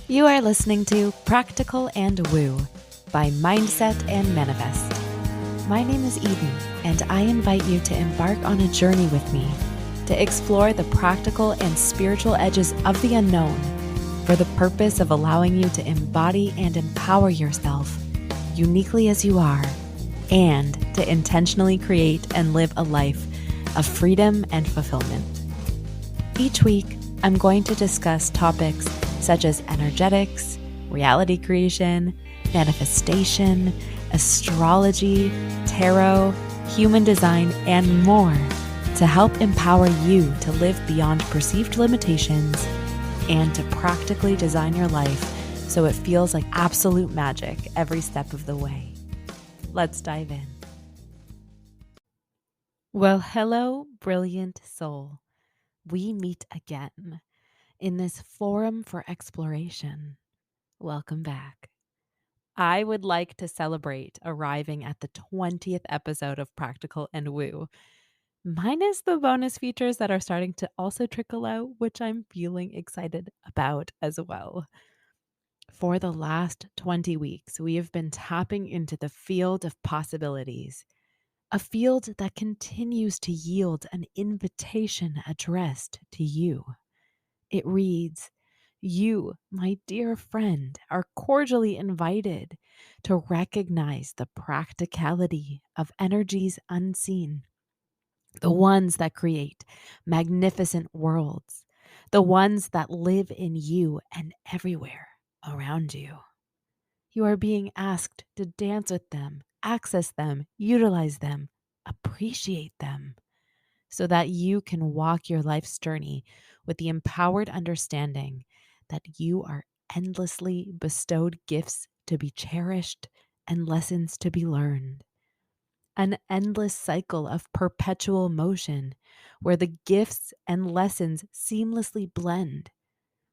You are listening to Practical and Woo by Mindset and Manifest. My name is Eden, and I invite you to embark on a journey with me to explore the practical and spiritual edges of the unknown for the purpose of allowing you to embody and empower yourself uniquely as you are, and to intentionally create and live a life of freedom and fulfillment. Each week, I'm going to discuss topics such as energetics, reality creation, manifestation, astrology, tarot, human design, and more to help empower you to live beyond perceived limitations and to practically design your life so it feels like absolute magic every step of the way. Let's dive in. Well, hello, brilliant soul. We meet again in this forum for exploration. Welcome back. I would like to celebrate arriving at the 20th episode of Practical and Woo, minus the bonus features that are starting to also trickle out, which I'm feeling excited about as well. For the last 20 weeks, we have been tapping into the field of possibilities, a field that continues to yield an invitation addressed to you. It reads, "You, my dear friend, are cordially invited to recognize the practicality of energies unseen, the ones that create magnificent worlds, the ones that live in you and everywhere around you. You are being asked to dance with them, access them, utilize them, appreciate them, so that you can walk your life's journey with the empowered understanding that you are endlessly bestowed gifts to be cherished and lessons to be learned. An endless cycle of perpetual motion where the gifts and lessons seamlessly blend,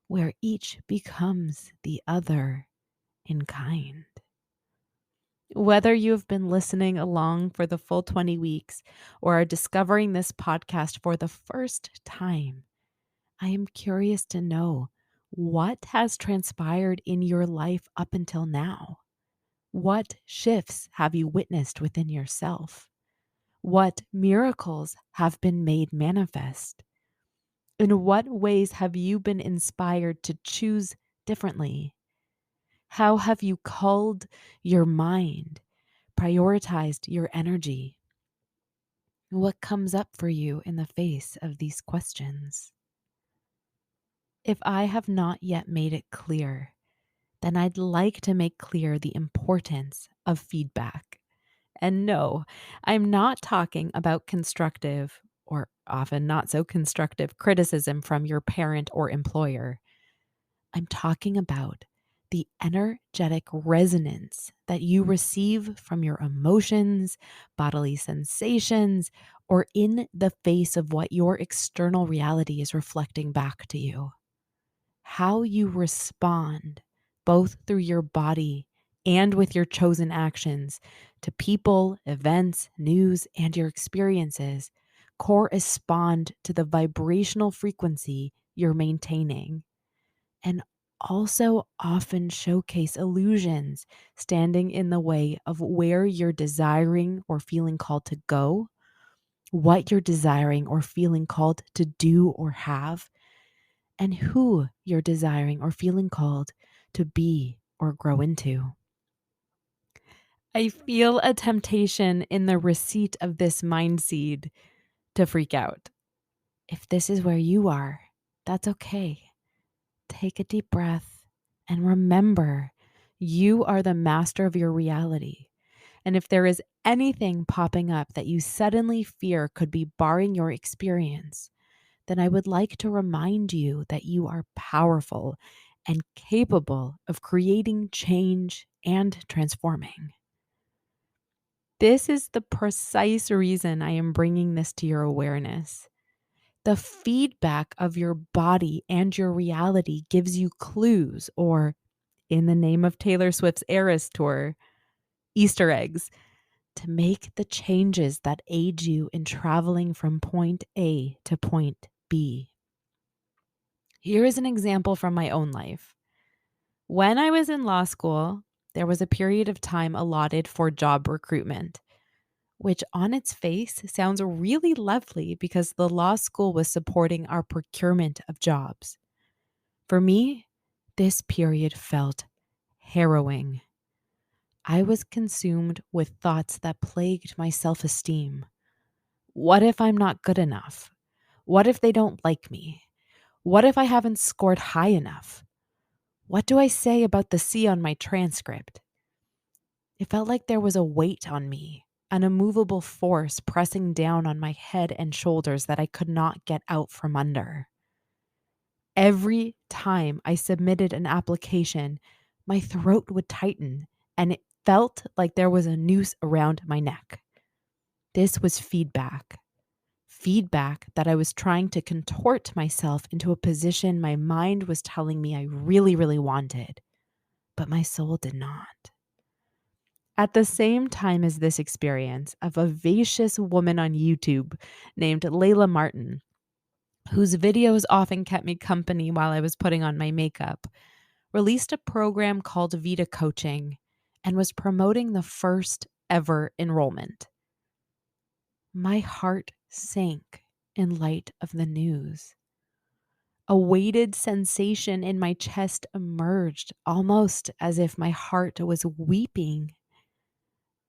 where each becomes the other in kind. Whether you've been listening along for the full 20 weeks or are discovering this podcast for the first time, I am curious to know what has transpired in your life up until now. What shifts have you witnessed within yourself? What miracles have been made manifest? In what ways have you been inspired to choose differently? How have you culled your mind, prioritized your energy? What comes up for you in the face of these questions? If I have not yet made it clear, then I'd like to make clear the importance of feedback. And no, I'm not talking about constructive or often not so constructive criticism from your parent or employer. I'm talking about the energetic resonance that you receive from your emotions, bodily sensations, or in the face of what your external reality is reflecting back to you. How you respond, both through your body and with your chosen actions, to people, events, news, and your experiences correspond to the vibrational frequency you're maintaining, and also often showcase illusions standing in the way of where you're desiring or feeling called to go, what you're desiring or feeling called to do or have, and who you're desiring or feeling called to be or grow into. I feel a temptation in the receipt of this mind seed to freak out. If this is where you are, that's okay. Take a deep breath and remember you are the master of your reality. And if there is anything popping up that you suddenly fear could be barring your experience, then I would like to remind you that you are powerful and capable of creating change and transforming. This is the precise reason I am bringing this to your awareness. The feedback of your body and your reality gives you clues, or in the name of Taylor Swift's Eras Tour, Easter eggs, to make the changes that aid you in traveling from point A to point B. Here is an example from my own life. When I was in law school, there was a period of time allotted for job recruitment, which on its face sounds really lovely because the law school was supporting our procurement of jobs. For me, this period felt harrowing. I was consumed with thoughts that plagued my self esteem. What if I'm not good enough? What if they don't like me? What if I haven't scored high enough? What do I say about the C on my transcript? It felt like there was a weight on me, an immovable force pressing down on my head and shoulders that I could not get out from under. Every time I submitted an application, my throat would tighten and it felt like there was a noose around my neck. This was feedback. Feedback that I was trying to contort myself into a position my mind was telling me I really, really wanted, but my soul did not. At the same time as this experience, a vivacious woman on YouTube named Layla Martin, whose videos often kept me company while I was putting on my makeup, released a program called Vita Coaching and was promoting the first ever enrollment. My heart sank in light of the news. A weighted sensation in my chest emerged, almost as if my heart was weeping.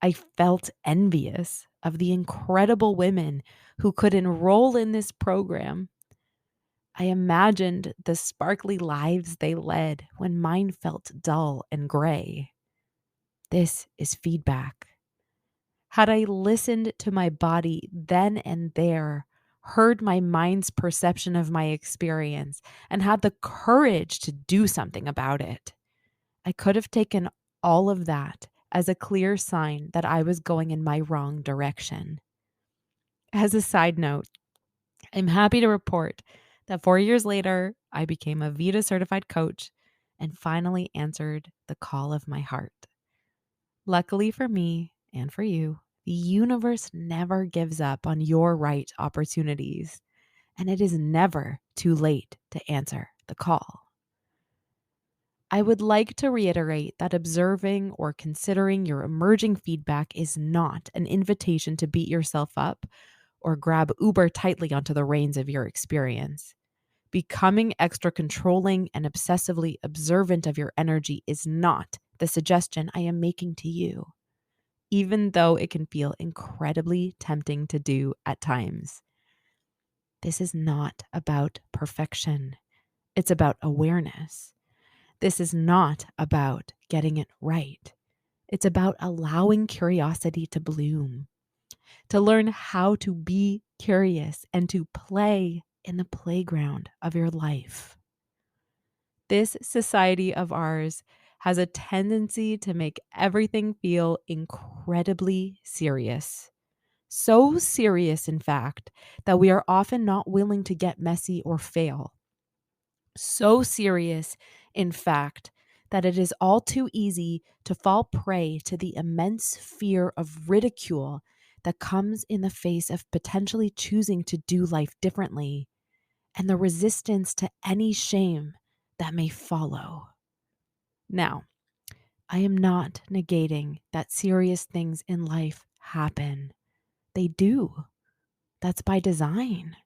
I felt envious of the incredible women who could enroll in this program. I imagined the sparkly lives they led when mine felt dull and gray. This is feedback. Had I listened to my body then and there, heard my mind's perception of my experience, and had the courage to do something about it, I could have taken all of that as a clear sign that I was going in my wrong direction. As a side note, I'm happy to report that 4 years later, I became a Vita certified coach and finally answered the call of my heart. Luckily for me and for you, the universe never gives up on your right opportunities, and it is never too late to answer the call. I would like to reiterate that observing or considering your emerging feedback is not an invitation to beat yourself up or grab uber tightly onto the reins of your experience. Becoming extra controlling and obsessively observant of your energy is not the suggestion I am making to you, even though it can feel incredibly tempting to do at times. This is not about perfection. It's about awareness. This is not about getting it right. It's about allowing curiosity to bloom, to learn how to be curious and to play in the playground of your life. This society of ours has a tendency to make everything feel incredibly serious. So serious, in fact, that we are often not willing to get messy or fail. So serious, in fact, that it is all too easy to fall prey to the immense fear of ridicule that comes in the face of potentially choosing to do life differently and the resistance to any shame that may follow. Now, I am not negating that serious things in life happen. They do. That's by design,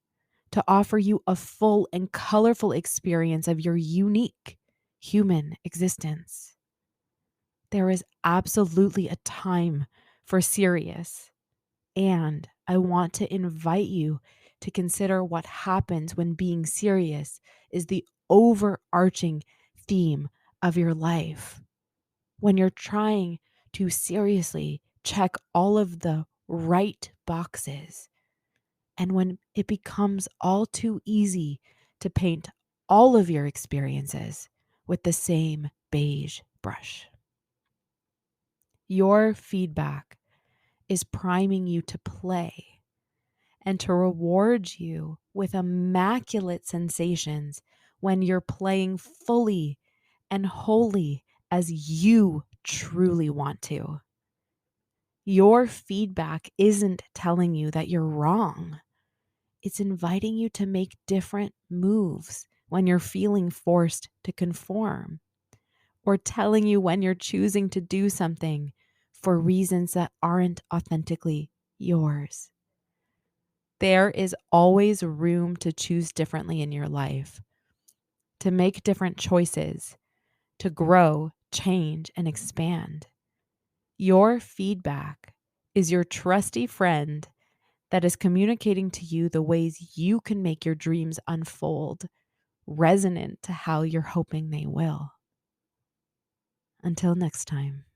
to offer you a full and colorful experience of your unique human existence. There is absolutely a time for serious, and I want to invite you to consider what happens when being serious is the overarching theme of your life. When you're trying to seriously check all of the right boxes, and when it becomes all too easy to paint all of your experiences with the same beige brush. Your feedback is priming you to play and to reward you with immaculate sensations when you're playing fully and wholly as you truly want to. Your feedback isn't telling you that you're wrong. It's inviting you to make different moves when you're feeling forced to conform, or telling you when you're choosing to do something for reasons that aren't authentically yours. There is always room to choose differently in your life, to make different choices, to grow, change, and expand. Your feedback is your trusty friend that is communicating to you the ways you can make your dreams unfold, resonant to how you're hoping they will. Until next time.